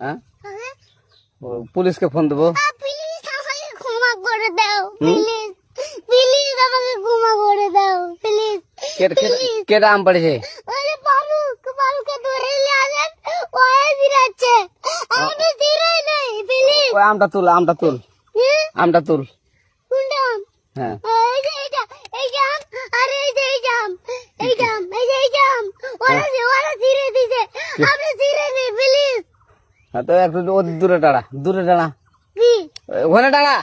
হ্যাঁ পুলিশকে ফোন দেবো। প্লিজ আমাকে ক্ষমা করে দাও, প্লিজ প্লিজ আমাকে ক্ষমা করে দাও, প্লিজ। কেটা আম পড়েছে? ওরে ফারুককে ধরে নিয়ে আসেন, ও জিরাচ্ছে, আমি জিরাই নাই, প্লিজ। ওই আমটা তুল আমটা তুল। কোনটা আম? হ্যাঁ এই যে এই জাম, আরে এই যে এই জাম, ওরা জিরে দিছে, আপনি জিরে নেই, প্লিজ। হ্যাঁ তো একটু দূরে দাঁড়া কি ওখানে দাঁড়া।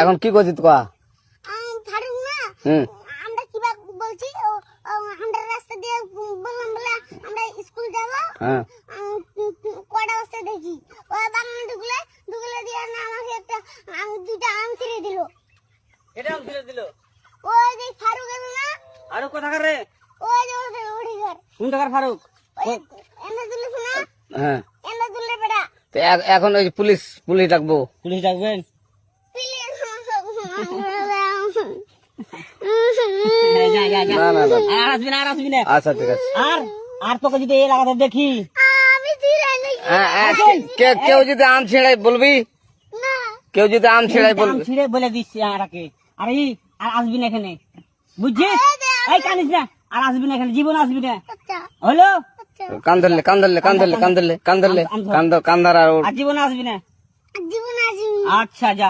এখন কি করছিস তো? ফারুক না, আমরা কিবা বলছি, আমরা রাস্তা দিয়ে বললাম বলে আমরা স্কুল যাবো, হ্যাঁ কটা বস্তা দেখি ওই বাগানে ঢুকলে দিয়ে না আমাকে একটা দুইটা আম ছিঁড়ে দিল। এটা আম ছিঁড়ে দিল? ওই যে ফারুক এলো না, আর কোথাকার রে? ওই যে ওঠে ঘর, কোন টাকার ফারুক? এনে দিলে শোনা, হ্যাঁ এনে দিলে বেড়া। তো এখন ওই পুলিশ ডাকবো। পুলিশ ডাকবেন? না না না আর আসবি না আচ্ছা ঠিক আছে। আর তোকে যদি এই লাগাতে দেখি, আমি ছিঁড়ে নেই কেউ যদি আম ছিঁড়াই বলবি, না, কেউ যদি আম ছিঁড়াই আম বলবি। ছিঁড়ে বলে দিচ্ছি আর আসবি না এখানে, বুঝছিস? এই কানিস না, আর আসবি না এখানে, জীবন আসবি না, আচ্ছা হলো? আচ্ছা, কান্দার আর আর জীবন আসবি না। জীবন আসি। আচ্ছা যা।